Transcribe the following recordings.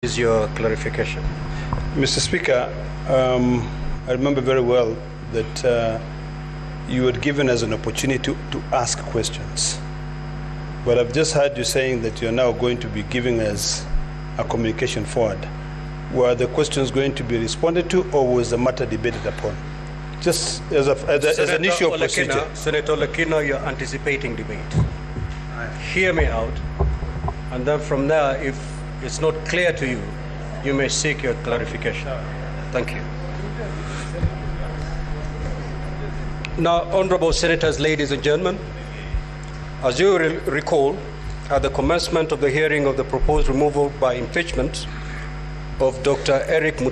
is your clarification? Mr. Speaker, I remember very well that you had given us an opportunity to ask questions. But I've just heard you saying that you're now going to be giving us a communication forward. Were the questions going to be responded to, or was the matter debated upon? Just as an issue of procedure. Senator Olekina, you're anticipating debate. Hear me out, and then from there, if it's not clear to you, you may seek your clarification. Thank you. Now, honorable senators, ladies and gentlemen, as you recall, at the commencement of the hearing of the proposed removal by impeachment of Dr. Eric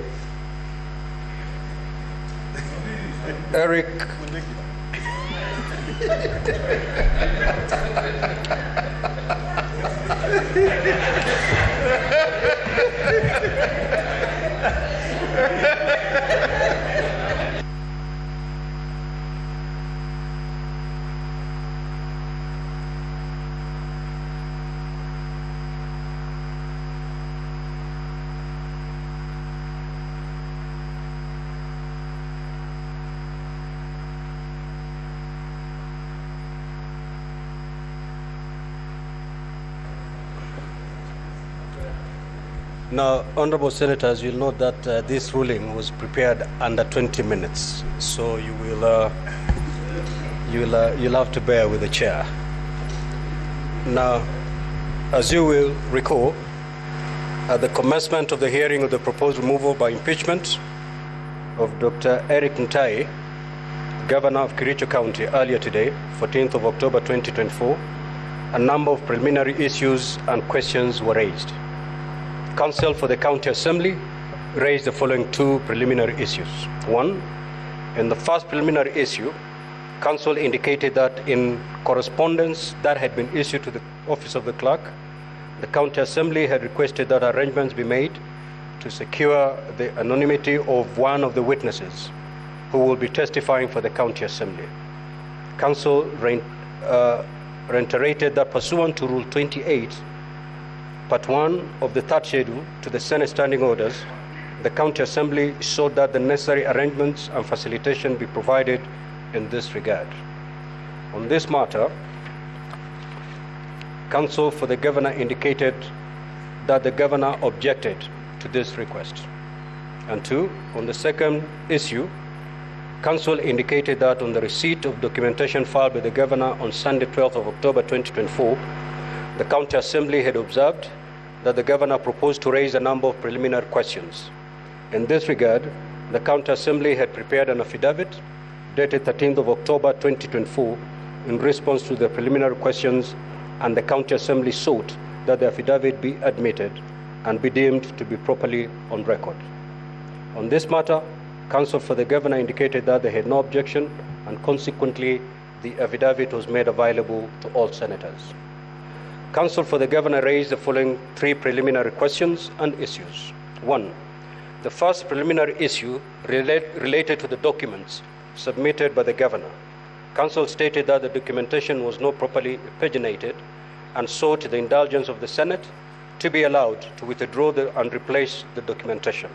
Now, honorable senators, you'll note that this ruling was prepared under 20 minutes, so you'll have to bear with the chair. Now, as you will recall, at the commencement of the hearing of the proposed removal by impeachment of Dr. Eric Mutai, Governor of Kericho County, earlier today, 14th of October 2024, a number of preliminary issues and questions were raised. Counsel for the County Assembly raised the following two preliminary issues. One, in the first preliminary issue, Counsel indicated that in correspondence that had been issued to the Office of the Clerk, the County Assembly had requested that arrangements be made to secure the anonymity of one of the witnesses who will be testifying for the County Assembly. Counsel reiterated that pursuant to Rule 28, Part 1 of the third schedule to the Senate Standing Orders, the County Assembly sought that the necessary arrangements and facilitation be provided in this regard. On this matter, Counsel for the Governor indicated that the Governor objected to this request. And two, on the second issue, Counsel indicated that on the receipt of documentation filed by the Governor on Sunday, 12th of October 2024, the County Assembly had observed that the Governor proposed to raise a number of preliminary questions. In this regard, the County Assembly had prepared an affidavit dated 13th of October 2024 in response to the preliminary questions, and the County Assembly sought that the affidavit be admitted and be deemed to be properly on record. On this matter, Counsel for the Governor indicated that they had no objection, and consequently, the affidavit was made available to all senators. Counsel for the Governor raised the following three preliminary questions and issues. One, the first preliminary issue related to the documents submitted by the Governor. Counsel stated that the documentation was not properly paginated and sought the indulgence of the Senate to be allowed to withdraw and replace the documentation.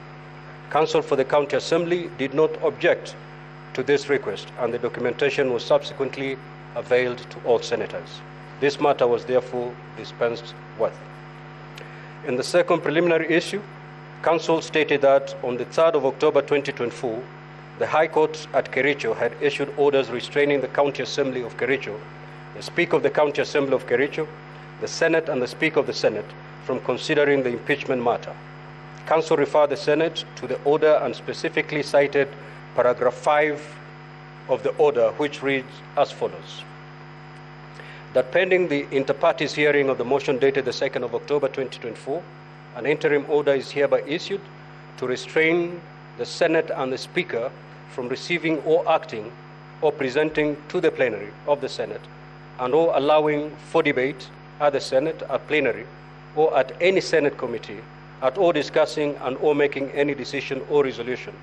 Counsel for the County Assembly did not object to this request, and the documentation was subsequently availed to all senators. This matter was therefore dispensed with. In the second preliminary issue, Counsel stated that on the 3rd of October 2024, the High Court at Kericho had issued orders restraining the County Assembly of Kericho, the Speaker of the County Assembly of Kericho, the Senate, and the Speaker of the Senate from considering the impeachment matter. Counsel referred the Senate to the order and specifically cited paragraph 5 of the order, which reads as follows: that pending the inter-parties hearing of the motion dated the 2nd of October 2024, an interim order is hereby issued to restrain the Senate and the Speaker from receiving or acting or presenting to the plenary of the Senate and or allowing for debate at the Senate, at plenary, or at any Senate committee, at or discussing and or making any decision or resolution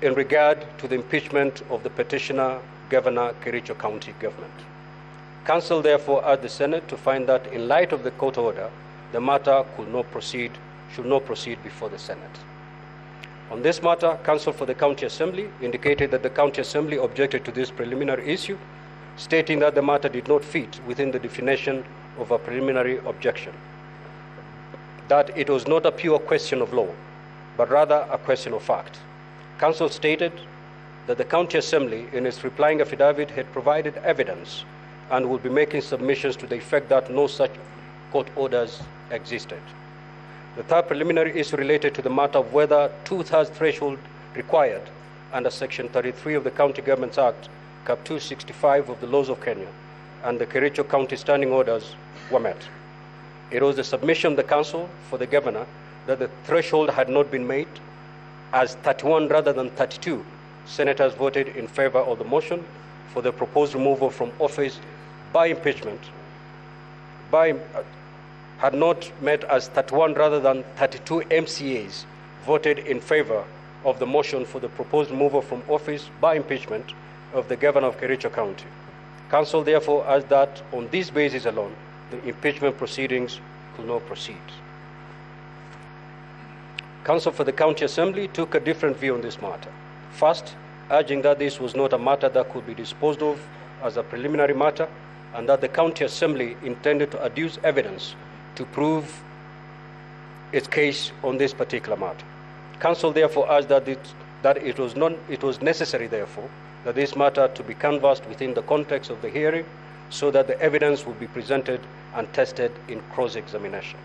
in regard to the impeachment of the petitioner, Governor, Kericho County Government. Council therefore urged the Senate to find that in light of the court order, the matter should not proceed before the Senate. On this matter, Counsel for the County Assembly indicated that the County Assembly objected to this preliminary issue, stating that the matter did not fit within the definition of a preliminary objection, that it was not a pure question of law, but rather a question of fact. Counsel stated that the County Assembly, in its replying affidavit, had provided evidence and would be making submissions to the effect that no such court orders existed. The third preliminary issue related to the matter of whether two-thirds threshold required under Section 33 of the County Governments Act, Cap 265 of the laws of Kenya, and the Kericho County Standing Orders were met. It was the submission of the Council for the Governor that the threshold had not been made, as 31 rather than 32 senators voted in favor of the motion for the proposed removal from office by impeachment, had not met, as 31 rather than 32 MCAs voted in favor of the motion for the proposed removal from office by impeachment of the Governor of Kericho County. Council therefore asked that on this basis alone, the impeachment proceedings could not proceed. Counsel for the County Assembly took a different view on this matter. First, urging that this was not a matter that could be disposed of as a preliminary matter, and that the County Assembly intended to adduce evidence to prove its case on this particular matter. Council therefore urged that it was necessary, therefore, that this matter to be canvassed within the context of the hearing, so that the evidence would be presented and tested in cross-examination.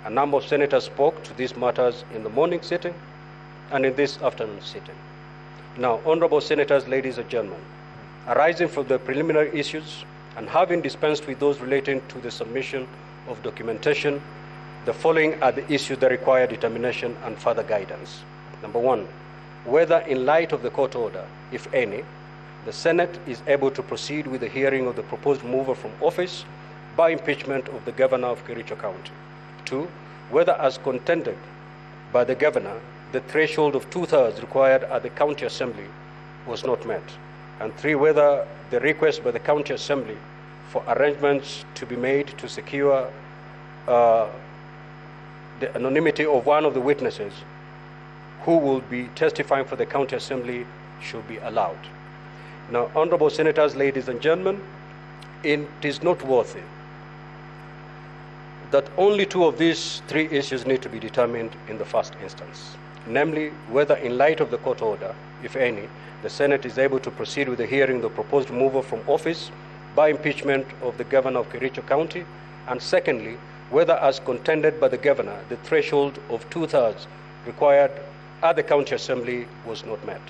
A number of senators spoke to these matters in the morning sitting and in this afternoon sitting. Now, honorable senators, ladies and gentlemen, arising from the preliminary issues and having dispensed with those relating to the submission of documentation, the following are the issues that require determination and further guidance. Number one, whether in light of the court order, if any, the Senate is able to proceed with the hearing of the proposed removal from office by impeachment of the Governor of Kericho County. Two, whether as contended by the Governor, the threshold of two-thirds required at the County Assembly was not met. And three, whether the request by the County Assembly for arrangements to be made to secure the anonymity of one of the witnesses who will be testifying for the County Assembly should be allowed. Now, honorable senators, ladies and gentlemen, it is noteworthy that only two of these three issues need to be determined in the first instance, namely whether in light of the court order, if any, the Senate is able to proceed with the hearing of the proposed removal from office by impeachment of the Governor of Kericho County, and secondly, whether as contended by the Governor, the threshold of two-thirds required at the County Assembly was not met.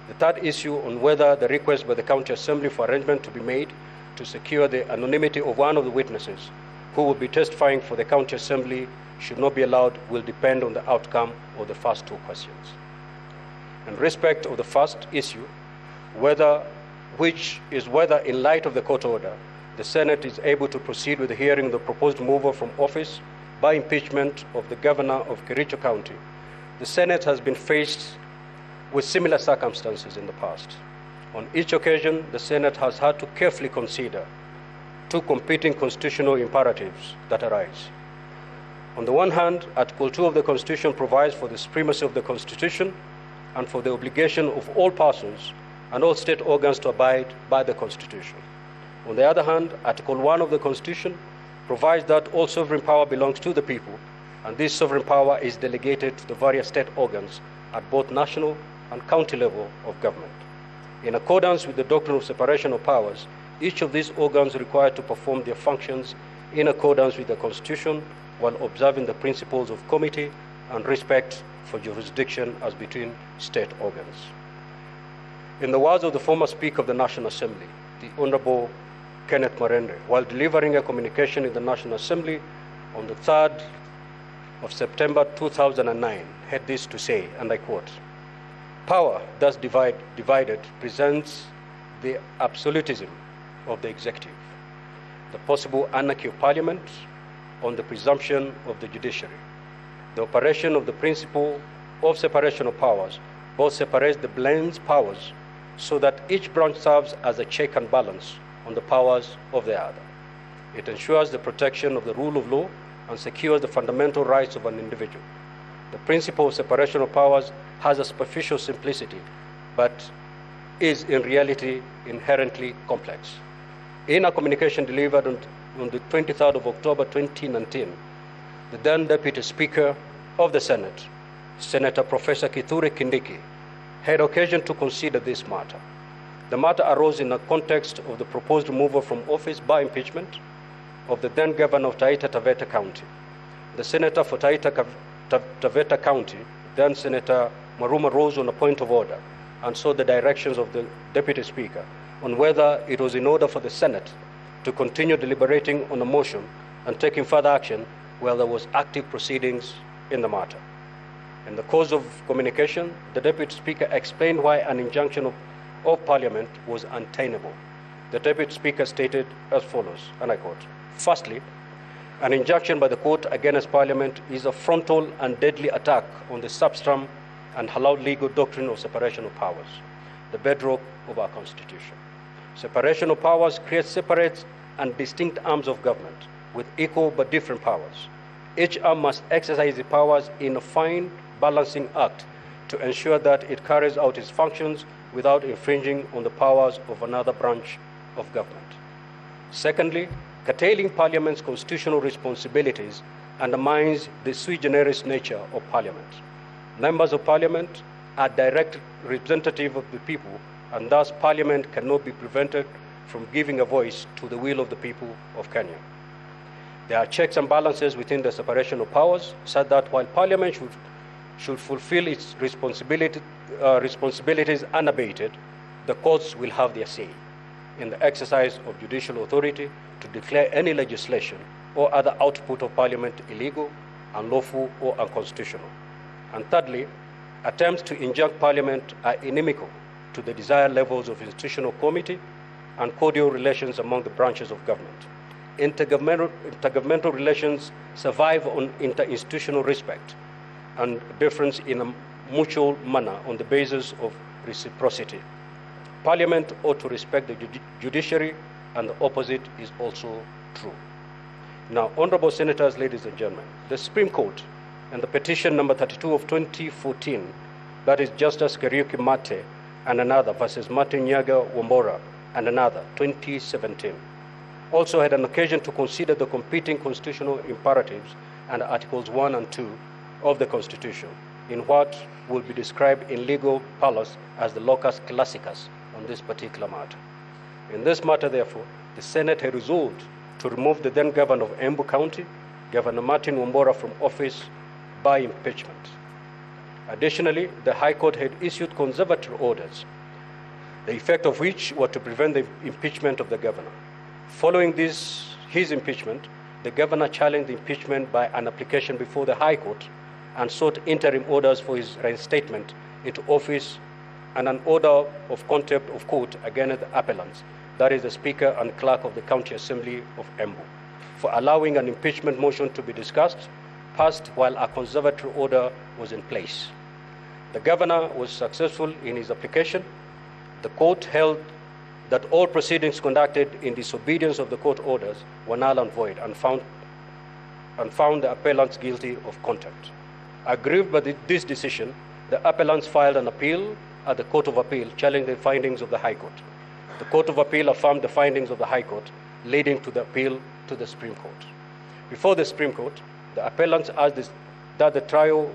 The third issue on whether the request by the County Assembly for arrangement to be made to secure the anonymity of one of the witnesses who will be testifying for the County Assembly should not be allowed will depend on the outcome of the first two questions. In respect of the first issue, which is whether in light of the court order, the Senate is able to proceed with the hearing of the proposed removal from office by impeachment of the Governor of Kericho County, the Senate has been faced with similar circumstances in the past. On each occasion, the Senate has had to carefully consider two competing constitutional imperatives that arise. On the one hand, Article 2 of the Constitution provides for the supremacy of the Constitution and for the obligation of all persons and all state organs to abide by the Constitution. On the other hand, Article 1 of the Constitution provides that all sovereign power belongs to the people, and this sovereign power is delegated to the various state organs at both national and county level of government. In accordance with the doctrine of separation of powers, each of these organs is required to perform their functions in accordance with the Constitution while observing the principles of comity and respect for jurisdiction as between state organs. In the words of the former Speaker of the National Assembly, the Honorable Kenneth Marende, while delivering a communication in the National Assembly on the 3rd of September 2009, had this to say, and I quote, "Power thus divided presents the absolutism of the executive, the possible anarchy of parliament on the presumption of the judiciary. The operation of the principle of separation of powers both separates the blends powers so that each branch serves as a check and balance on the powers of the other. It ensures the protection of the rule of law and secures the fundamental rights of an individual. The principle of separation of powers has a superficial simplicity, but is in reality inherently complex. In a communication delivered on the 23rd of October 2019, the then Deputy Speaker of the Senate, Senator Professor Kithure Kindiki, had occasion to consider this matter. The matter arose in the context of the proposed removal from office by impeachment of the then Governor of Taita Taveta County. The Senator for Taita Taveta County, then Senator Maruma, rose on a point of order and sought the directions of the Deputy Speaker on whether it was in order for the Senate to continue deliberating on a motion and taking further action while there was active proceedings in the matter. In the course of communication, the Deputy Speaker explained why an injunction of Parliament was untenable. The Deputy Speaker stated as follows, and I quote, "Firstly, an injunction by the court against Parliament is a frontal and deadly attack on the substance and hallowed legal doctrine of separation of powers, the bedrock of our Constitution. Separation of powers creates separate and distinct arms of government with equal but different powers. Each arm must exercise its powers in a fine balancing act to ensure that it carries out its functions without infringing on the powers of another branch of government. Secondly, curtailing Parliament's constitutional responsibilities undermines the sui generis nature of Parliament. Members of Parliament are direct representatives of the people, and thus Parliament cannot be prevented from giving a voice to the will of the people of Kenya. There are checks and balances within the separation of powers, such that while Parliament should fulfill its responsibilities unabated, the courts will have their say in the exercise of judicial authority to declare any legislation or other output of Parliament illegal, unlawful, or unconstitutional. And thirdly, attempts to injunct Parliament are inimical to the desired levels of institutional comity and cordial relations among the branches of government. Intergovernmental relations survive on interinstitutional respect and difference in a mutual manner on the basis of reciprocity. Parliament ought to respect the judiciary, and the opposite is also true. Now, honorable senators, ladies and gentlemen, the Supreme Court and the petition number 32 of 2014, that is Justice Kariuki Mate and another versus Martin Nyaga Wambora and another, 2017, also had an occasion to consider the competing constitutional imperatives and Articles 1 and 2 of the Constitution in what will be described in legal parlance as the locus classicus on this particular matter. In this matter, therefore, the Senate had resolved to remove the then governor of Embu County, Governor Martin Wambora, from office by impeachment. Additionally, the High Court had issued conservative orders, the effect of which were to prevent the impeachment of the governor. Following his impeachment, the governor challenged the impeachment by an application before the High Court and sought interim orders for his reinstatement into office and an order of contempt of court against the appellants, that is the Speaker and Clerk of the County Assembly of Embu, for allowing an impeachment motion to be discussed, passed while a conservative order was in place. The governor was successful in his application. The court held that all proceedings conducted in disobedience of the court orders were null and void and found the appellants guilty of contempt. Aggrieved by this decision, the appellants filed an appeal at the Court of Appeal challenging the findings of the High Court. The Court of Appeal affirmed the findings of the High Court, leading to the appeal to the Supreme Court. Before the Supreme Court, the appellants asked that the trial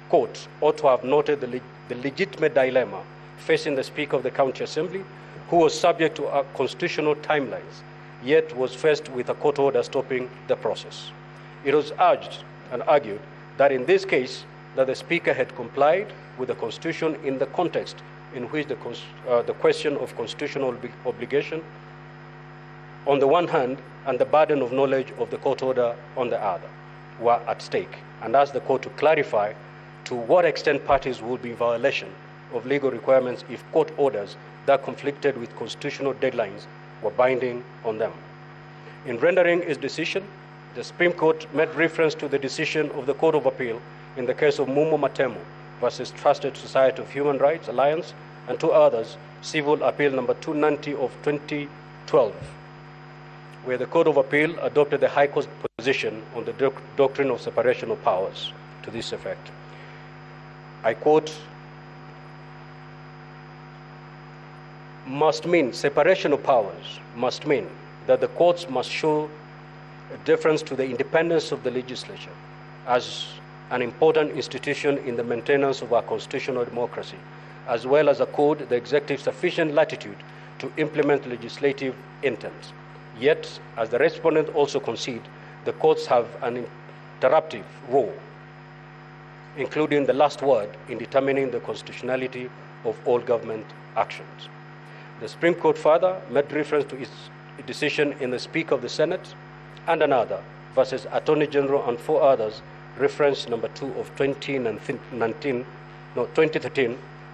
court ought to have noted the legitimate dilemma facing the Speaker of the County Assembly, who was subject to constitutional timelines, yet was faced with a court order stopping the process. It was urged and argued that in this case, that the Speaker had complied with the Constitution in the context in which the question of constitutional obligation on the one hand and the burden of knowledge of the court order on the other were at stake, and asked the court to clarify to what extent parties would be in violation of legal requirements if court orders that conflicted with constitutional deadlines were binding on them. In rendering its decision, the Supreme Court made reference to the decision of the Court of Appeal in the case of Mumo Matemo versus Trusted Society of Human Rights Alliance and two others, Civil Appeal number 290 of 2012, where the Court of Appeal adopted the High Court's position on the doctrine of separation of powers to this effect. I quote, separation of powers must mean that the courts must show a deference to the independence of the legislature as an important institution in the maintenance of our constitutional democracy, as well as accord the executive sufficient latitude to implement legislative intent. Yet, as the respondent also concede, the courts have an interruptive role, including the last word in determining the constitutionality of all government actions. The Supreme Court further made reference to its decision in the Speaker of the Senate and another versus Attorney General and 4 others, reference number 2 of 2013,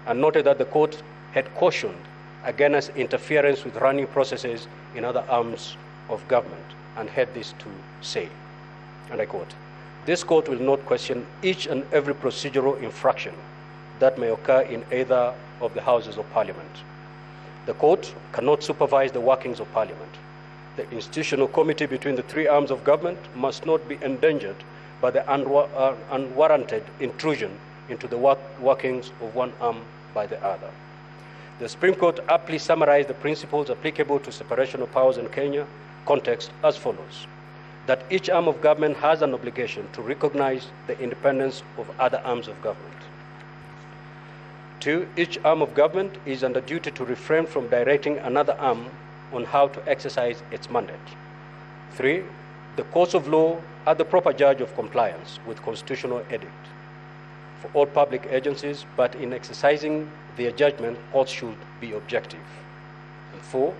and noted that the court had cautioned against interference with running processes in other arms of government, and had this to say, and I quote, "This court will not question each and every procedural infraction that may occur in either of the houses of parliament. The court cannot supervise the workings of parliament. The institutional committee between the 3 arms of government must not be endangered by the unwarranted intrusion into the workings of one arm by the other." The Supreme Court aptly summarized the principles applicable to separation of powers in Kenya context as follows: that each arm of government has an obligation to recognize the independence of other arms of government. 2, each arm of government is under duty to refrain from directing another arm on how to exercise its mandate. 3, the courts of law are the proper judge of compliance with constitutional edict for all public agencies, but in exercising their judgment, courts should be objective. And 4,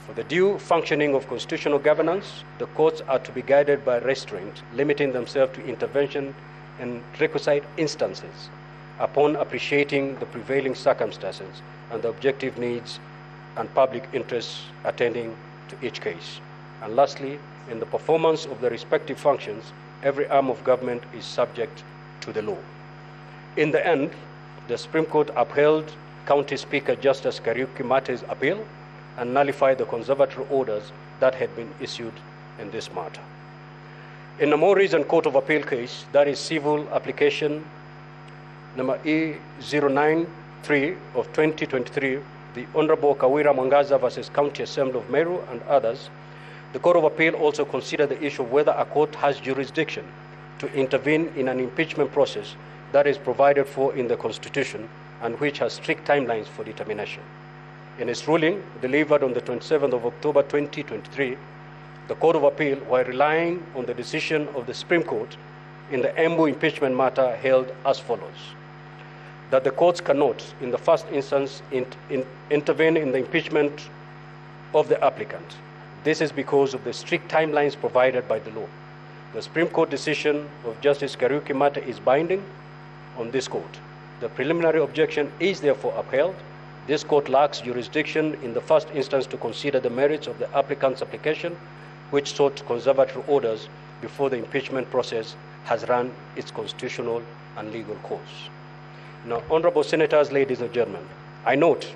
for the due functioning of constitutional governance, the courts are to be guided by restraint, limiting themselves to intervention in requisite instances upon appreciating the prevailing circumstances and the objective needs and public interests attending to each case. And lastly, in the performance of the respective functions, every arm of government is subject to the law. In the end, the Supreme Court upheld County Speaker Justice Kariuki Matai's appeal and nullified the conservatory orders that had been issued in this matter. In a more recent Court of Appeal case, that is civil application number E093 of 2023, the Honorable Kawira Mwangaza versus County Assembly of Meru and others, the Court of Appeal also considered the issue of whether a court has jurisdiction to intervene in an impeachment process that is provided for in the Constitution and which has strict timelines for determination. In its ruling, delivered on the 27th of October 2023, the Court of Appeal, while relying on the decision of the Supreme Court in the Embu impeachment matter, held as follows: that the courts cannot, in the first instance, intervene in the impeachment of the applicant. This is because of the strict timelines provided by the law. The Supreme Court decision of Justice Kariuki Matai is binding on this court. The preliminary objection is therefore upheld. This court lacks jurisdiction in the first instance to consider the merits of the applicant's application, which sought conservatory orders before the impeachment process has run its constitutional and legal course. Now, honorable senators, ladies and gentlemen, I note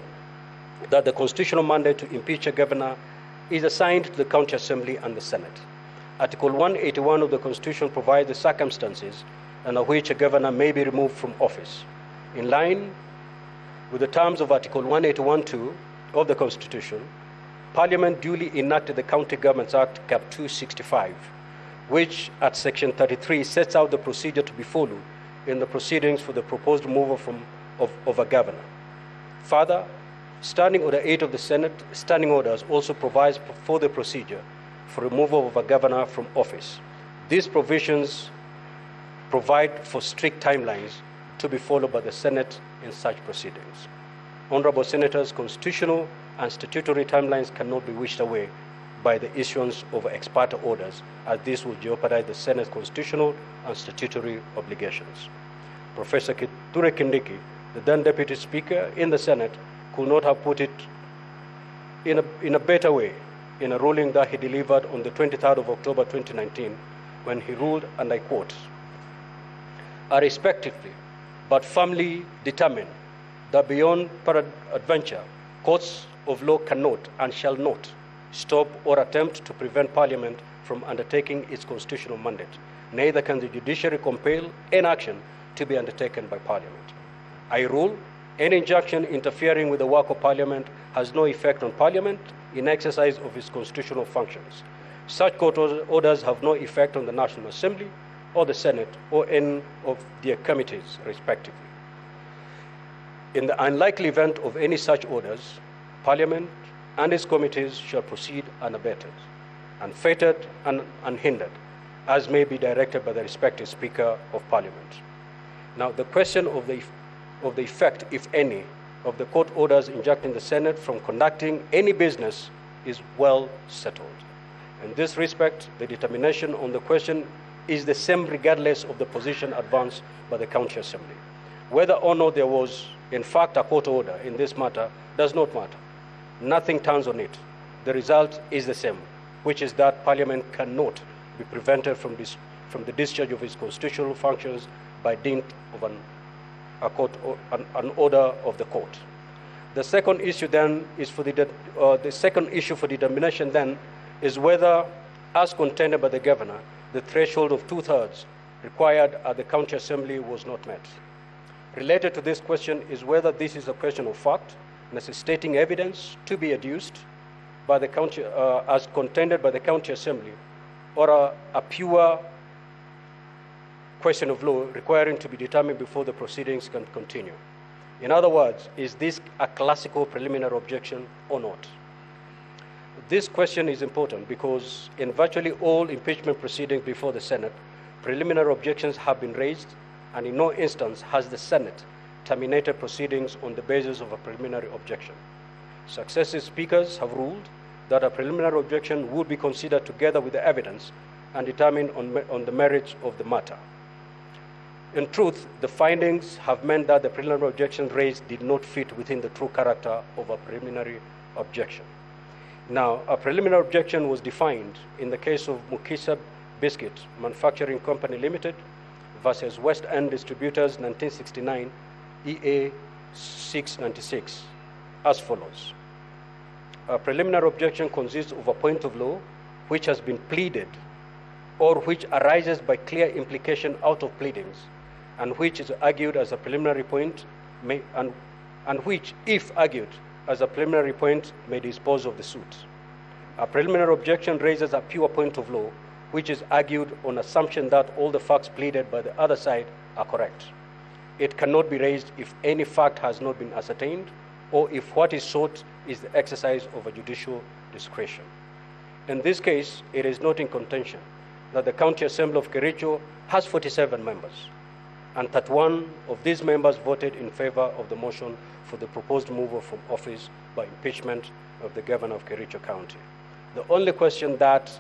that the constitutional mandate to impeach a governor is assigned to the County Assembly and the Senate. Article 181 of the Constitution provides the circumstances under which a governor may be removed from office. In line with the terms of Article 181(2) of the Constitution, Parliament duly enacted the County Governments Act, Cap 265, which at Section 33 sets out the procedure to be followed in the proceedings for the proposed removal of a governor. Further, Standing Order 8 of the Senate Standing Orders also provides for the procedure for removal of a governor from office. These provisions provide for strict timelines to be followed by the Senate in such proceedings. Honorable Senators, constitutional and statutory timelines cannot be wished away by the issuance of ex parte orders, as this will jeopardize the Senate's constitutional and statutory obligations. Professor Kithure Kindiki, the then Deputy Speaker in the Senate, could not have put it in a better way in a ruling that he delivered on the 23rd of October 2019, when he ruled, and I quote, "I respectively but firmly determine that beyond peradventure, courts of law cannot and shall not stop, or attempt to prevent Parliament from undertaking its constitutional mandate. Neither can the judiciary compel any action to be undertaken by Parliament. I rule any injunction interfering with the work of Parliament has no effect on Parliament in exercise of its constitutional functions. Such court orders have no effect on the National Assembly or the Senate or any of their committees, respectively. In the unlikely event of any such orders, Parliament and its committees shall proceed unabated, unfettered and unhindered, as may be directed by the respective Speaker of Parliament. Now, the question of the effect, if any, of the court orders injuncting the Senate from conducting any business is well settled. In this respect, the determination on the question is the same regardless of the position advanced by the County Assembly. Whether or not there was, in fact, a court order in this matter does not matter. Nothing turns on it. The result is the same, which is that Parliament cannot be prevented from the discharge of its constitutional functions by dint of an order of the court. The second issue then is for the second issue for determination then is whether, as contended by the governor, the threshold of 2/3 required at the County Assembly was not met. Related to this question is whether this is a question of fact, necessitating evidence to be adduced by the county, as contended by the County Assembly, or a pure question of law requiring to be determined before the proceedings can continue. In other words, is this a classical preliminary objection or not? This question is important because in virtually all impeachment proceedings before the Senate, preliminary objections have been raised, and in no instance has the Senate terminated proceedings on the basis of a preliminary objection. Successive speakers have ruled that a preliminary objection would be considered together with the evidence and determined on the merits of the matter. In truth, the findings have meant that the preliminary objection raised did not fit within the true character of a preliminary objection. Now, a preliminary objection was defined in the case of Mukisa Biscuit Manufacturing Company Limited versus West End Distributors 1969 EA 696 as follows. A preliminary objection consists of a point of law which has been pleaded or which arises by clear implication out of pleadings and which is argued as a preliminary point and which, if argued as a preliminary point, may dispose of the suit. A preliminary objection raises a pure point of law which is argued on assumption that all the facts pleaded by the other side are correct. It cannot be raised if any fact has not been ascertained or if what is sought is the exercise of a judicial discretion. In this case, it is not in contention that the County Assembly of Kericho has 47 members, and 31 of these members voted in favor of the motion for the proposed removal from office by impeachment of the governor of Kericho County. The only question that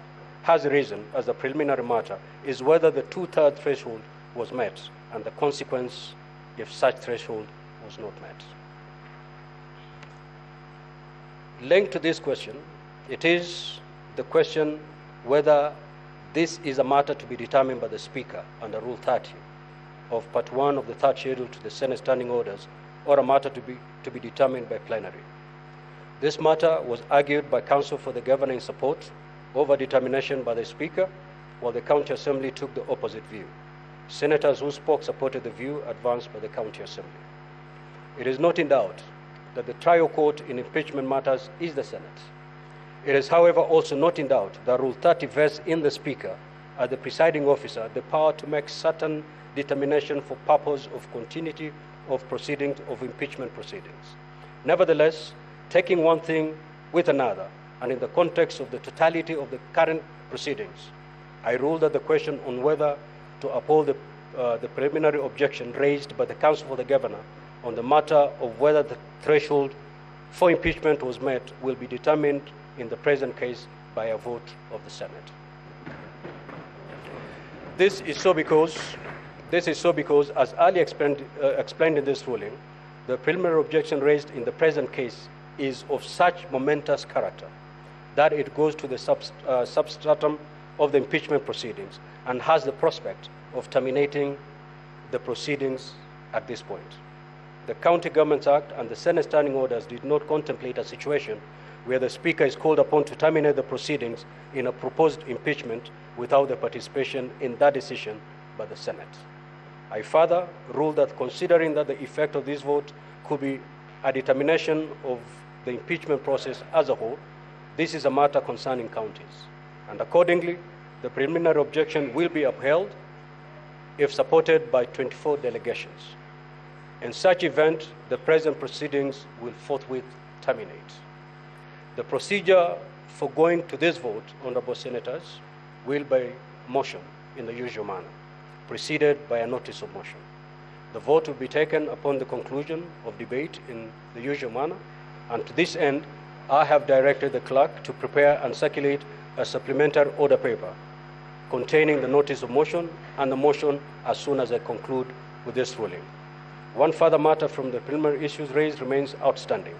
has arisen as a preliminary matter is whether the 2/3 threshold was met, and the consequence if such threshold was not met. Linked to this question, it is the question whether this is a matter to be determined by the Speaker under Rule 30 of Part 1 of the third schedule to the Senate Standing Orders, or a matter to be determined by plenary. This matter was argued by counsel for the governor in support over determination by the Speaker, while the County Assembly took the opposite view. Senators who spoke supported the view advanced by the County Assembly. It is not in doubt that the trial court in impeachment matters is the Senate. It is, however, also not in doubt that Rule 30 vests in the Speaker as the presiding officer the power to make certain determination for purpose of continuity of proceedings, of impeachment proceedings. Nevertheless, taking one thing with another, and in the context of the totality of the current proceedings, I rule that the question on whether to uphold the preliminary objection raised by the counsel for the governor on the matter of whether the threshold for impeachment was met will be determined in the present case by a vote of the Senate. This is so because, as earlier explained in this ruling, the preliminary objection raised in the present case is of such momentous character that it goes to the substratum of the impeachment proceedings and has the prospect of terminating the proceedings at this point. The County Governments Act and the Senate Standing Orders did not contemplate a situation where the Speaker is called upon to terminate the proceedings in a proposed impeachment without the participation in that decision by the Senate. I further rule that considering that the effect of this vote could be a determination of the impeachment process as a whole, this is a matter concerning counties, and accordingly, the preliminary objection will be upheld if supported by 24 delegations. In such event, the present proceedings will forthwith terminate. The procedure for going to this vote, honorable senators, will be motion in the usual manner, preceded by a notice of motion. The vote will be taken upon the conclusion of debate in the usual manner, and to this end, I have directed the clerk to prepare and circulate a supplementary order paper containing the notice of motion and the motion as soon as I conclude with this ruling. One further matter from the preliminary issues raised remains outstanding,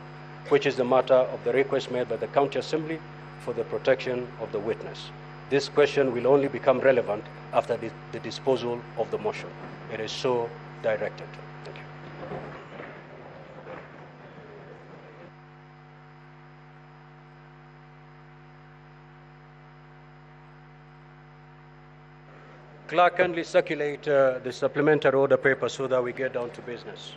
which is the matter of the request made by the County Assembly for the protection of the witness. This question will only become relevant after the disposal of the motion. It is so directed. Thank you. Clerk, kindly circulate the supplementary order paper so that we get down to business.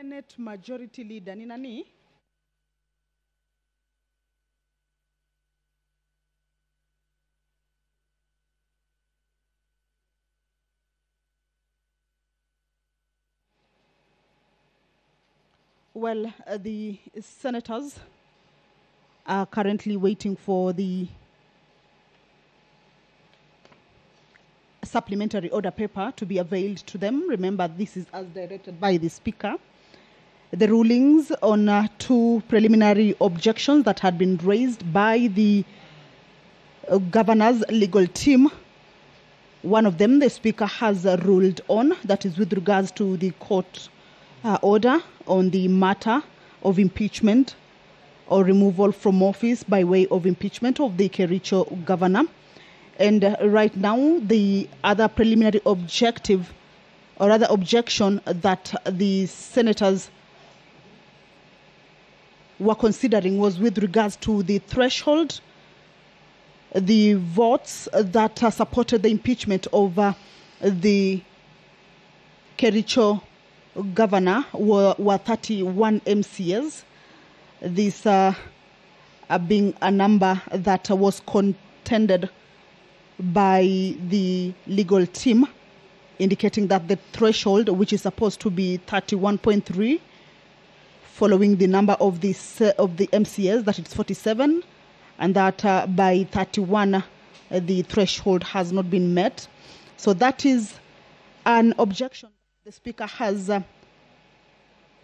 Senate Majority Leader ni nani? Well, the senators are currently waiting for the supplementary order paper to be availed to them. Remember, this is as directed by the Speaker. The rulings on two preliminary objections that had been raised by the governor's legal team. One of them, the Speaker has ruled on, that is with regards to the court order on the matter of impeachment or removal from office by way of impeachment of the Kericho governor. And right now, the other preliminary objection that the senators were considering was with regards to the threshold. The votes that supported the impeachment of the Kericho governor were 31 MCAs. This being a number that was contended by the legal team, indicating that the threshold, which is supposed to be 31.3, following the number of the MCAs, that it's 47, and that by 31 the threshold has not been met. So that is an objection. The Speaker has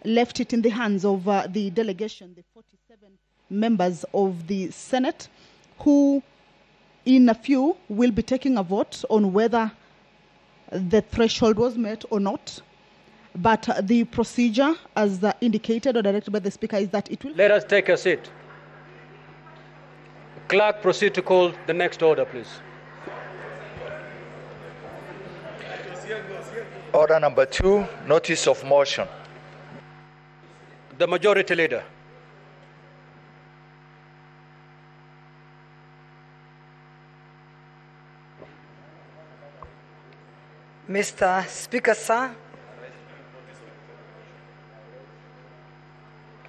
left it in the hands of the delegation, the 47 members of the Senate, who in a few will be taking a vote on whether the threshold was met or not. But the procedure, as indicated or directed by the Speaker, is that it will... Let us take a seat. Clerk, proceed to call the next order, please. Order number 2, notice of motion. The Majority Leader. Mr. Speaker, sir,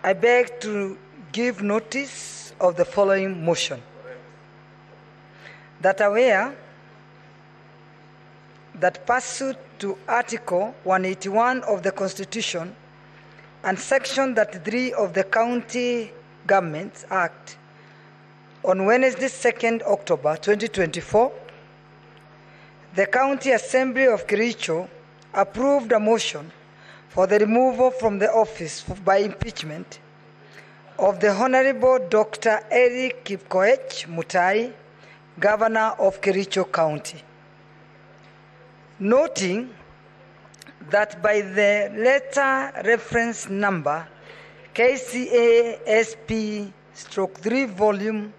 I beg to give notice of the following motion. That aware that pursuant to Article 181 of the Constitution and Section 33 of the County Governments Act, on Wednesday, 2nd October 2024, the County Assembly of Kericho approved a motion for the removal from the office by impeachment of the Honorable Dr. Eric Mutai, Governor of Kericho County. Noting that by the letter reference number KCASP/3 volume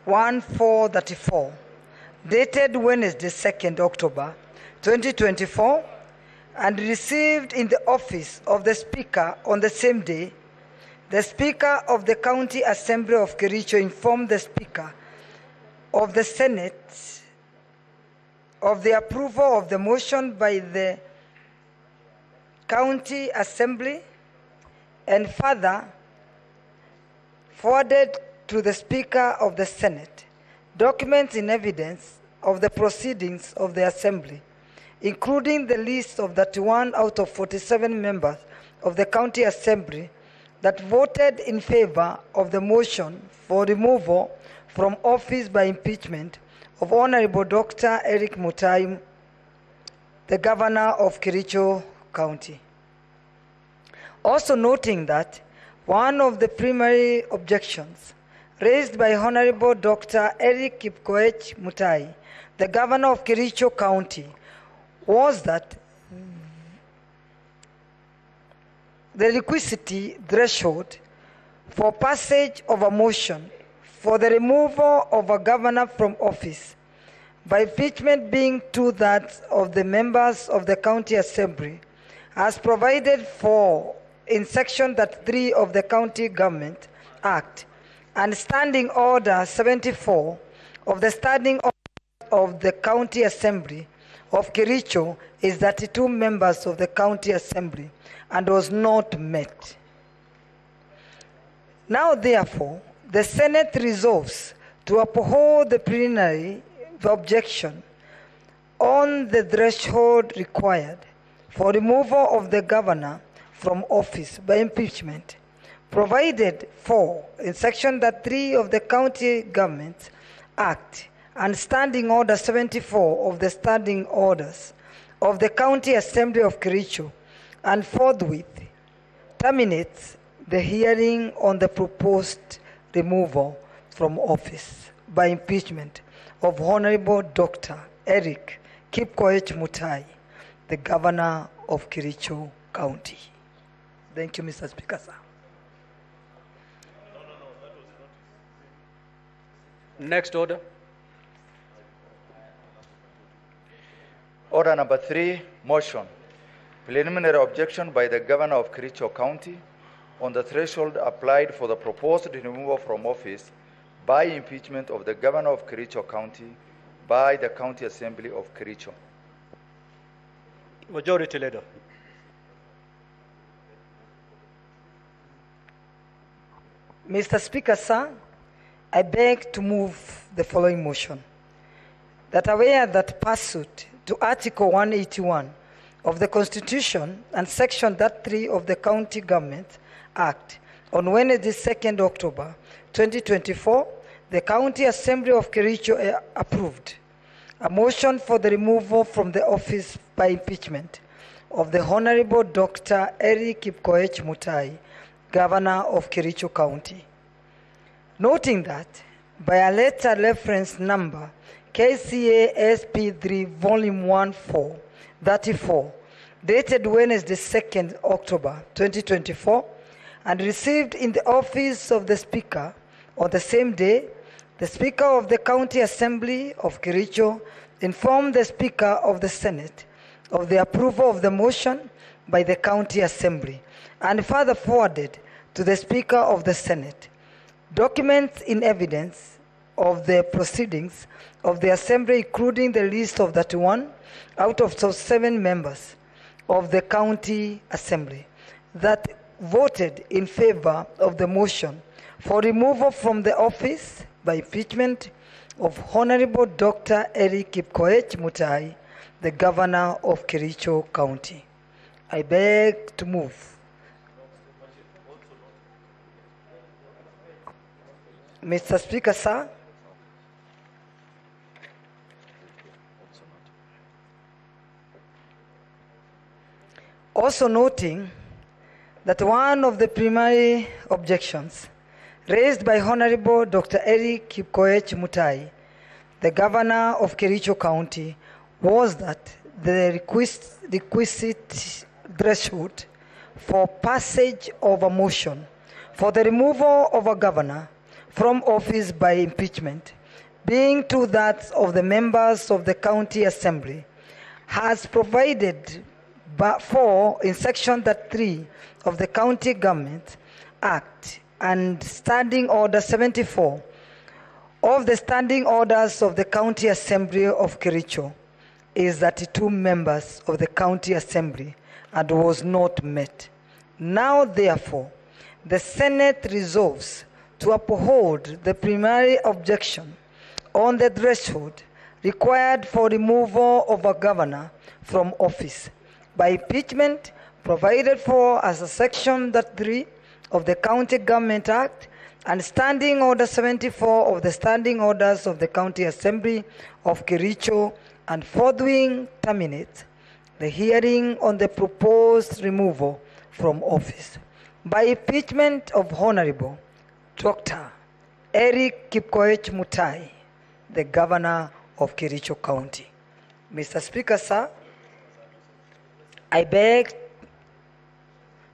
1434, dated Wednesday, 2nd October 2024, and received in the office of the Speaker on the same day, the Speaker of the County Assembly of Kericho informed the Speaker of the Senate of the approval of the motion by the County Assembly, and further forwarded to the Speaker of the Senate documents in evidence of the proceedings of the Assembly, including the list of 31 out of 47 members of the County Assembly that voted in favor of the motion for removal from office by impeachment of Honorable Dr. Eric Mutai, the Governor of Kericho County. Also noting that one of the primary objections raised by Honorable Dr. Eric Mutai, the Governor of Kericho County, was that the requisite threshold for passage of a motion for the removal of a governor from office by impeachment being 2/3 of the members of the County Assembly, as provided for in Section 33 of the County Government Act and Standing Order 74 of the Standing Order of the County Assembly of Kericho is 32 members of the County Assembly and was not met. Now, therefore, the Senate resolves to uphold the preliminary objection on the threshold required for removal of the governor from office by impeachment, provided for in Section 3 of the County Government Act and Standing Order 74 of the Standing Orders of the County Assembly of Kericho, and forthwith terminates the hearing on the proposed removal from office by impeachment of Honorable Dr. Eric Mutai, the Governor of Kericho County. Thank you, Mr. Speaker, sir. Next order. Order number 3, motion. Preliminary objection by the Governor of Kericho County on the threshold applied for the proposed removal from office by impeachment of the Governor of Kericho County by the County Assembly of Kericho. Majority Leader. Mr. Speaker, sir, I beg to move the following motion. That aware that pursuant to Article 181 of the Constitution and Section 3 of the County Government Act, on Wednesday, 2nd October 2024, the County Assembly of Kericho approved a motion for the removal from the office by impeachment of the Honorable Dr. Eric Mutai, Governor of Kericho County. Noting that by a letter reference number KCA SP3 Volume 1434, dated Wednesday, 2nd October 2024, and received in the office of the Speaker on the same day, the Speaker of the County Assembly of Kericho informed the Speaker of the Senate of the approval of the motion by the County Assembly, and further forwarded to the Speaker of the Senate documents in evidence of the proceedings of the Assembly, including the list of 31 out of 7 members of the County Assembly that voted in favor of the motion for removal from the office by impeachment of Honorable Dr. Eric Mutai, the Governor of Kericho County. I beg to move. Mr. Speaker, sir, also noting that one of the primary objections raised by Honorable Dr. Eric Mutai, the Governor of Kericho County, was that the requisite threshold for passage of a motion for the removal of a governor from office by impeachment, being 2/3 of the members of the County Assembly, has provided for in Section 3 of the County Government Act and Standing Order 74 of the Standing Orders of the County Assembly of Kericho is 32 members of the County Assembly and was not met. Now, therefore, the Senate resolves to uphold the primary objection on the threshold required for removal of a governor from office by impeachment, provided for as a Section 3 of the County Government Act and Standing Order 74 of the Standing Orders of the County Assembly of Kericho, and forthwith terminate the hearing on the proposed removal from office by impeachment of Honorable Dr. Eric Mutai, the Governor of Kericho County. Mr. Speaker, sir, I beg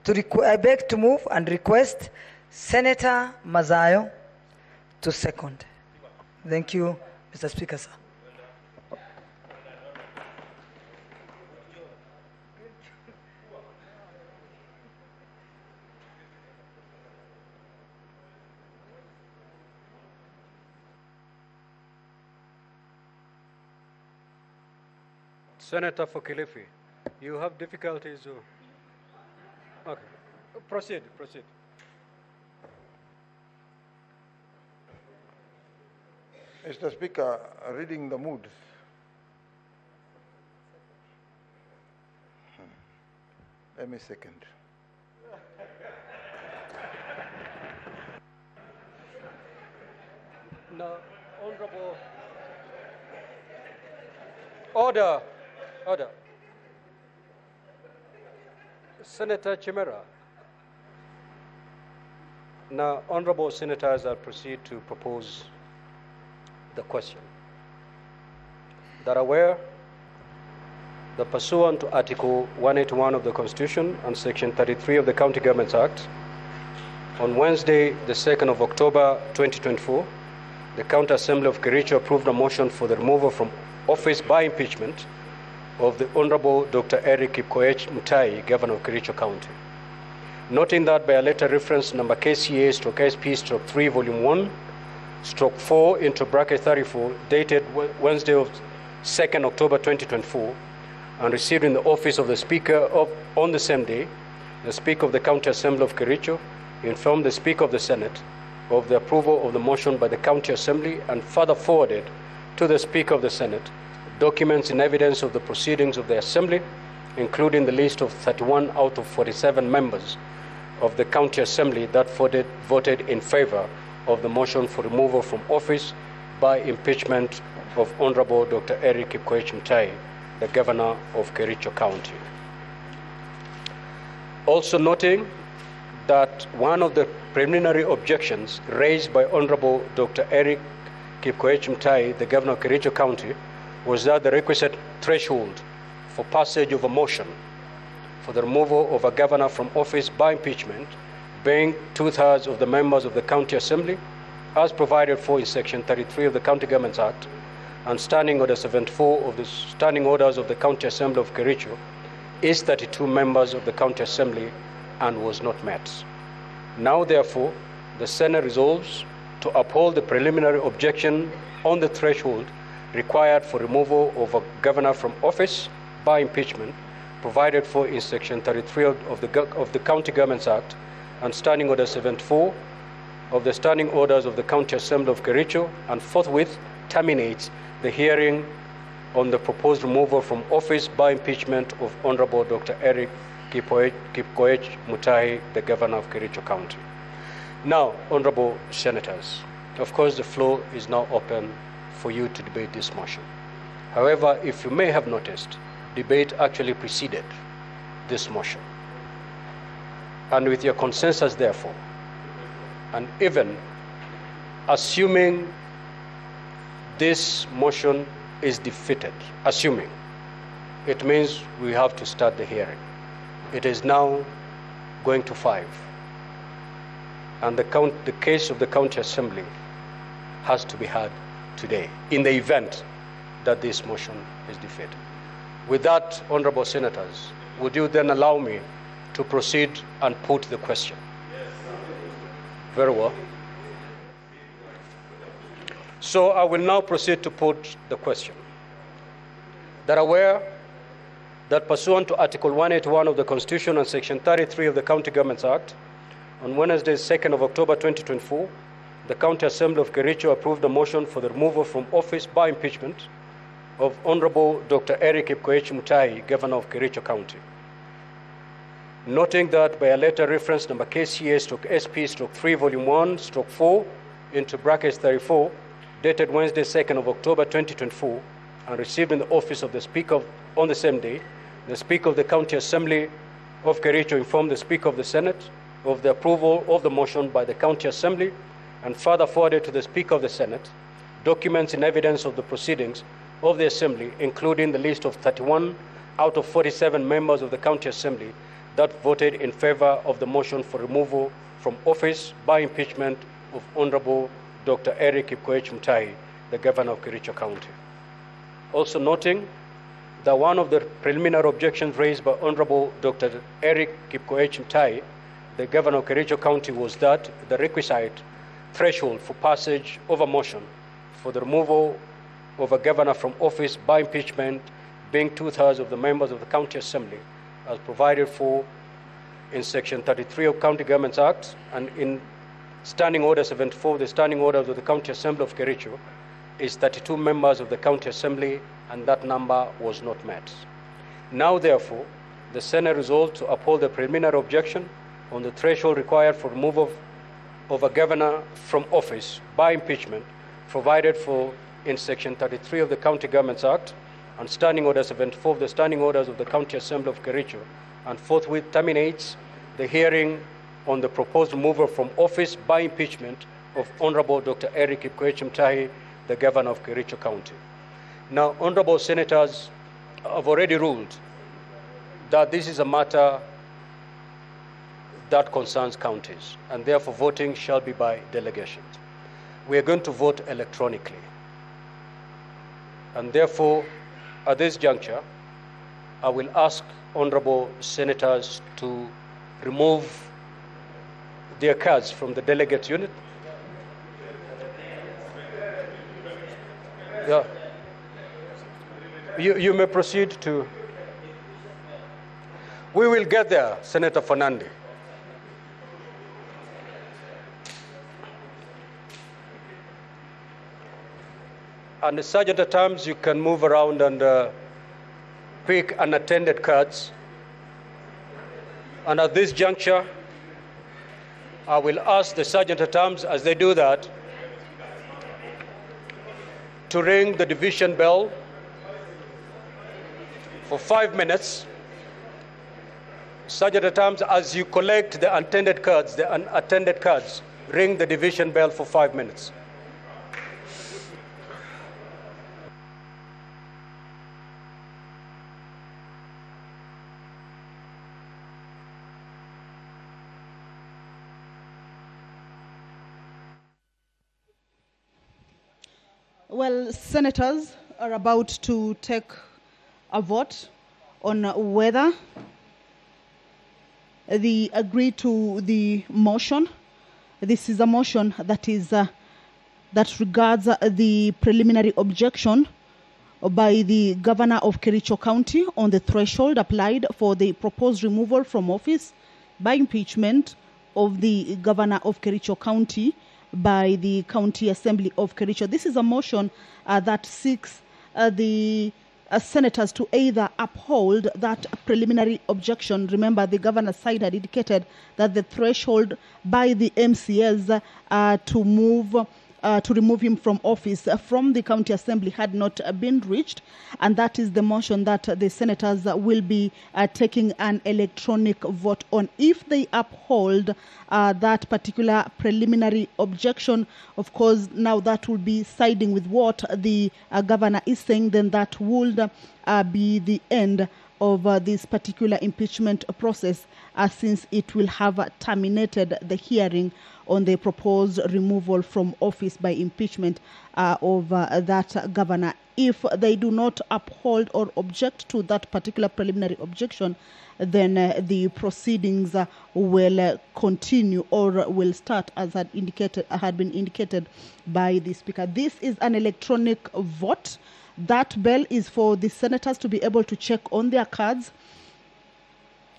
to move and request Senator Mazayo to second. Thank you, Mr. Speaker, sir. Senator for Kilifi, you have difficulties. Okay, proceed. Mr. Speaker, reading the mood. Let me second. Now, Honorable. Order. Senator Chimera. Now, Honorable Senators, I'll proceed to propose the question. That aware that pursuant to Article 181 of the Constitution and Section 33 of the County Governments Act, on Wednesday, the 2nd of October 2024, the County Assembly of Kericho approved a motion for the removal from office by impeachment of the Honorable Dr. Eric Mutai, Governor of Kericho County. Noting that by a letter reference number KCA/SP/3 Volume 1/4 into bracket 34, dated Wednesday of 2nd October 2024, and received in the office of the Speaker on the same day, the Speaker of the County Assembly of Kericho informed the Speaker of the Senate of the approval of the motion by the County Assembly and further forwarded to the Speaker of the Senate documents in evidence of the proceedings of the Assembly, including the list of 31 out of 47 members of the County Assembly that voted in favor of the motion for removal from office by impeachment of Honorable Dr. Eric Mutai, the Governor of Kericho County. Also noting that one of the preliminary objections raised by Honorable Dr. Eric Mutai, the Governor of Kericho County, was that the requisite threshold for passage of a motion for the removal of a governor from office by impeachment being 2/3 of the members of the County Assembly, as provided for in Section 33 of the County Governments Act and Standing Order 74 of the Standing Orders of the County Assembly of Kericho, is 32 members of the County Assembly and was not met. Now, therefore, the Senate resolves to uphold the preliminary objection on the threshold required for removal of a governor from office by impeachment, provided for in Section 33 of the County Governments Act and Standing Order 74 of the Standing Orders of the County Assembly of Kericho, and forthwith terminates the hearing on the proposed removal from office by impeachment of Honorable Dr. Eric Mutai, the Governor of Kericho County. Now, Honorable Senators, of course the floor is now open for you to debate this motion. However, if you may have noticed, debate actually preceded this motion. And with your consensus, therefore, and even assuming this motion is defeated, assuming, it means we have to start the hearing. It is now going to 5. And the case of the County Assembly has to be heard today, in the event that this motion is defeated. With that, Honorable Senators, would you then allow me to proceed and put the question? Yes. Very well. So I will now proceed to put the question. That aware that pursuant to Article 181 of the Constitution and Section 33 of the County Governments Act, on Wednesday, 2nd of October 2024, the County Assembly of Kericho approved a motion for the removal from office by impeachment of Honorable Dr. Eric Mutai, Governor of Kericho County. Noting that by a letter reference number KCA/SP/3 Volume 1/4 into brackets 34, dated Wednesday, 2nd of October 2024, and received in the office of the Speaker on the same day, the Speaker of the County Assembly of Kericho informed the Speaker of the Senate of the approval of the motion by the County Assembly and further forwarded to the Speaker of the Senate documents in evidence of the proceedings of the Assembly, including the list of 31 out of 47 members of the County Assembly that voted in favor of the motion for removal from office by impeachment of Honorable Dr. Eric Mutai, the Governor of Kericho County. Also noting that one of the preliminary objections raised by Honorable Dr. Eric Mutai, the Governor of Kericho County, was that the requisite threshold for passage of a motion for the removal of a governor from office by impeachment being 2/3 of the members of the County Assembly, as provided for in Section 33 of County Governments Act and in Standing Order 74, the Standing Orders of the County Assembly of Kericho, is 32 members of the County Assembly, and that number was not met. Now, therefore, the Senate resolved to uphold the preliminary objection on the threshold required for removal of a governor from office by impeachment, provided for in Section 33 of the County Governments Act and Standing Order 74 of the Standing Orders of the County Assembly of Kericho, and forthwith terminates the hearing on the proposed removal from office by impeachment of Honorable Dr. Eric Mutai, the Governor of Kericho County. Now, Honorable Senators have already ruled that this is a matter that concerns counties, and therefore voting shall be by delegations. We are going to vote electronically. And therefore, at this juncture, I will ask Honorable Senators to remove their cards from the delegate unit. Yeah. You may proceed to. We will get there, Senator Fernandi. And Sergeant, at times you can move around and pick unattended cards. And at this juncture, I will ask the Sergeant at arms, as they do that, to ring the division bell for 5 minutes. Sergeant at arms, as you collect the unattended cards, ring the division bell for 5 minutes. Well, senators are about to take a vote on whether they agree to the motion. This is a motion that regards the preliminary objection by the governor of Kericho County on the threshold applied for the proposed removal from office by impeachment of the governor of Kericho County by the County Assembly of Kericho. This is a motion that seeks the senators to either uphold that preliminary objection. Remember, the governor's side had indicated that the threshold by the MCS to remove him from office from the County Assembly had not been reached, and that is the motion that the senators will be taking an electronic vote on. If they uphold that particular preliminary objection, of course, now that will be siding with what the governor is saying, then that would be the end of this particular impeachment process, since it will have terminated the hearing on the proposed removal from office by impeachment of that governor. If they do not uphold or object to that particular preliminary objection, then the proceedings will continue or will start as had been indicated by the Speaker. This is an electronic vote. That bell is for the senators to be able to check on their cards.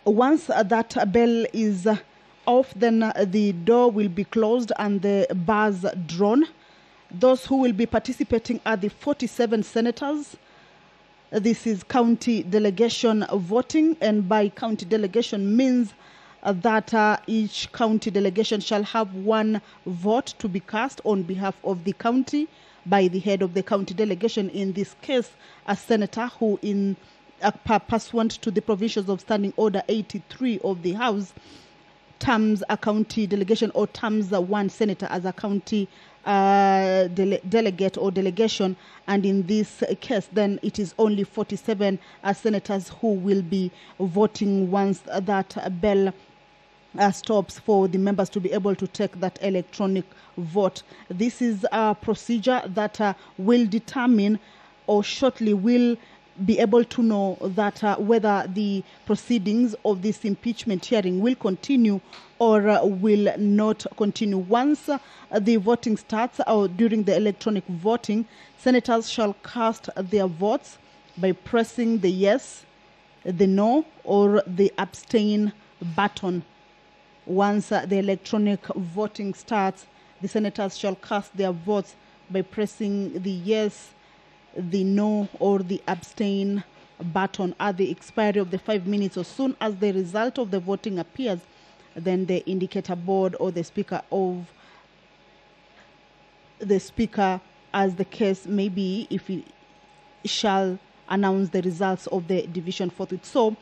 Once that bell is off, then the door will be closed and the bars drawn. Those who will be participating are the 47 senators. This is county delegation voting, and by county delegation means that each county delegation shall have one vote to be cast on behalf of the county by the head of the county delegation, in this case a senator who, in pursuant to the provisions of Standing Order 83 of the House, terms a county delegation or terms one senator as a county delegate or delegation, and in this case then it is only 47 senators who will be voting once that bell stops for the members to be able to take that electronic vote. This is a procedure that will determine, or shortly will be able to know, that whether the proceedings of this impeachment hearing will continue or will not continue. Once the voting starts, or during the electronic voting, senators shall cast their votes by pressing the yes, the no, or the abstain button. Once the electronic voting starts, the senators shall cast their votes by pressing the yes, the no, or the abstain button at the expiry of the 5 minutes. As soon as the result of the voting appears, then the indicator board or the speaker, as the case may be, if he shall announce the results of the division forthwith. So,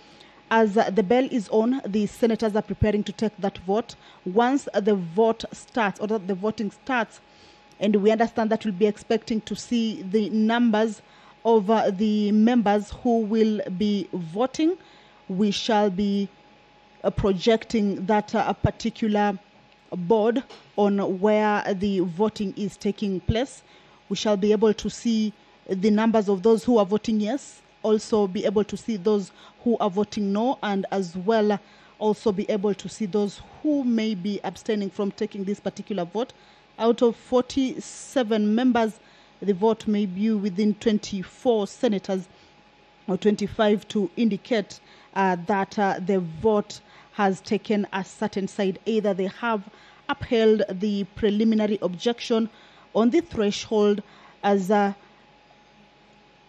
as the bell is on, the senators are preparing to take that vote. Once the vote starts, or the voting starts, and we understand that we'll be expecting to see the numbers of the members who will be voting, we shall be projecting that particular board on where the voting is taking place. We shall be able to see the numbers of those who are voting yes, also be able to see those who are voting no, and as well also be able to see those who may be abstaining from taking this particular vote. Out of 47 members, the vote may be within 24 senators or 25 to indicate that the vote has taken a certain side. Either they have upheld the preliminary objection on the threshold as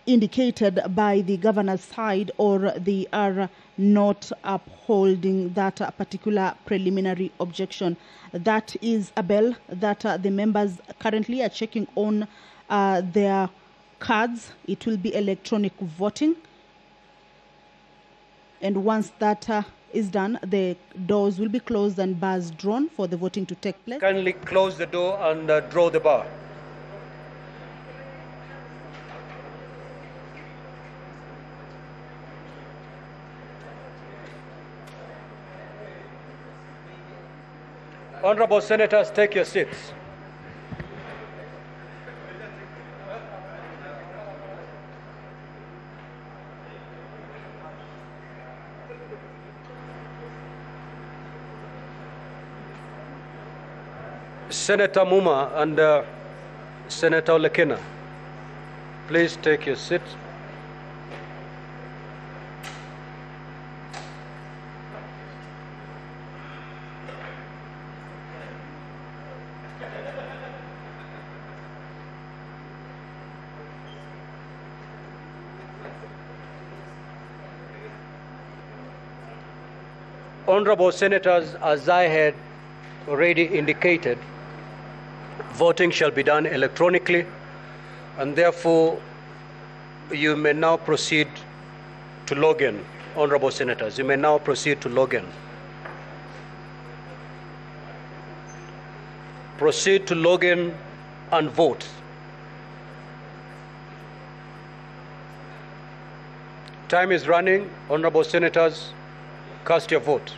indicated by the governor's side, or they are not upholding that particular preliminary objection. That is a bell that the members currently are checking on their cards. It will be electronic voting. And once that is done, the doors will be closed and bars drawn for the voting to take place. Kindly close the door and draw the bar. Honorable Senators, take your seats. Senator Muma and Senator Lekina, please take your seat. Honorable Senators, as I had already indicated, voting shall be done electronically, and therefore you may now proceed to log in. Honorable Senators, you may now proceed to log in. Proceed to log in and vote. Time is running. Honorable Senators, cast your vote.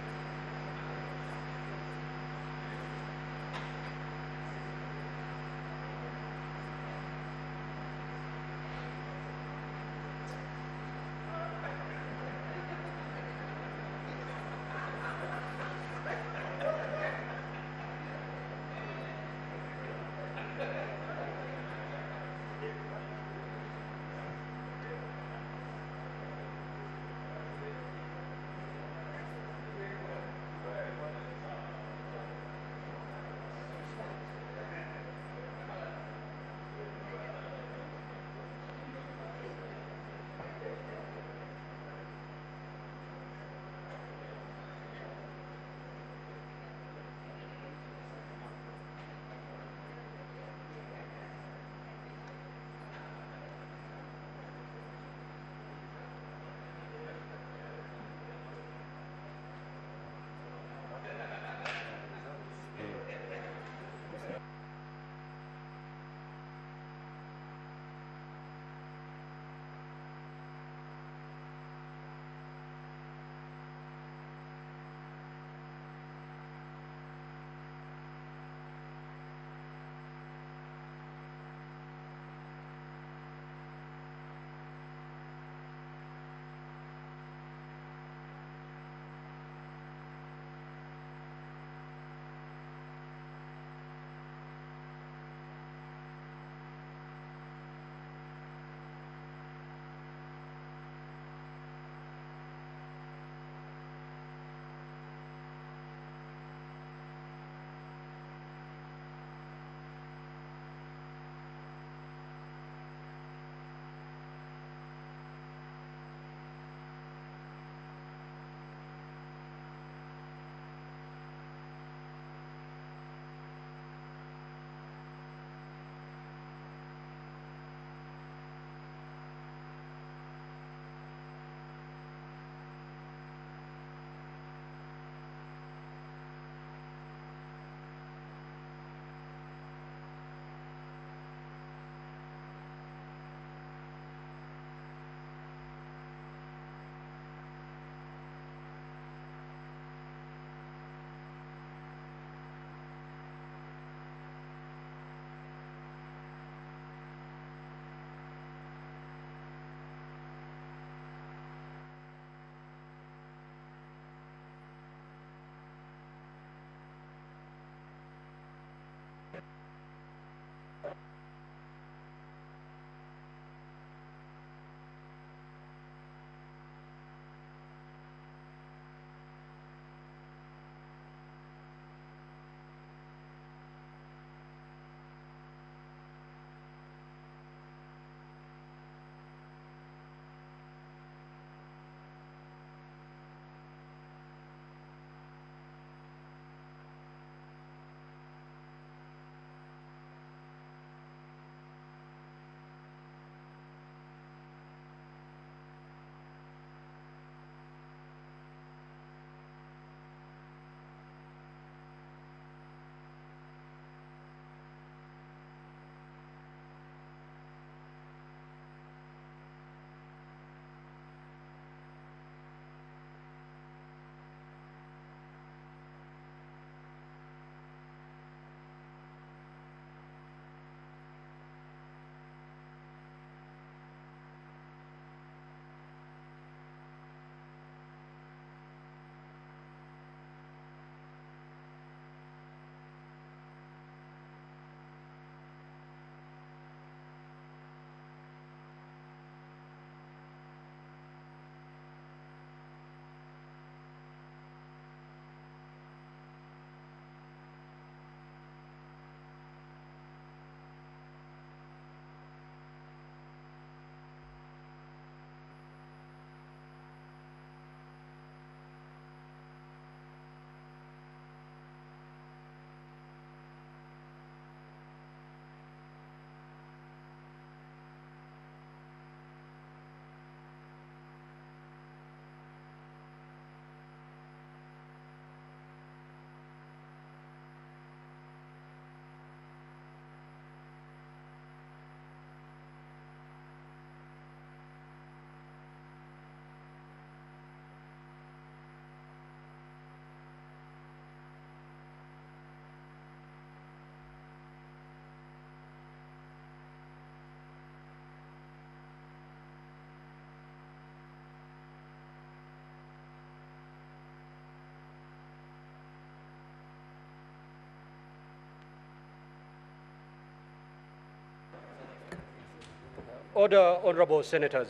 Order, honorable senators.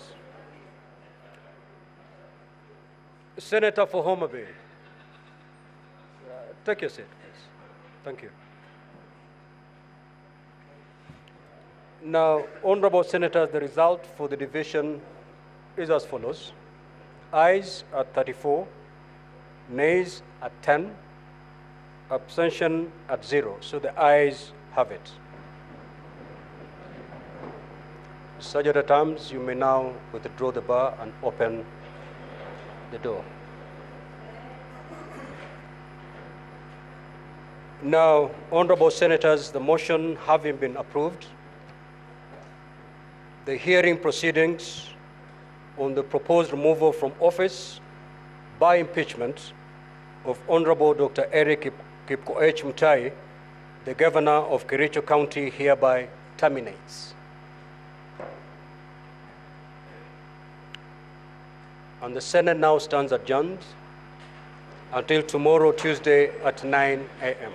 Senator for Homa Bay, take your seat, please. Thank you. Now, honorable senators, the result for the division is as follows. Ayes at 34, nays at 10, abstention at 0. So the ayes have it. Sergeant at Arms, you may now withdraw the bar and open the door. Now, honorable senators, the motion having been approved, the hearing proceedings on the proposed removal from office by impeachment of Honorable Dr. Eric Mutai, the Governor of Kericho County, hereby terminates. And the Senate now stands adjourned until tomorrow, Tuesday at 9 a.m.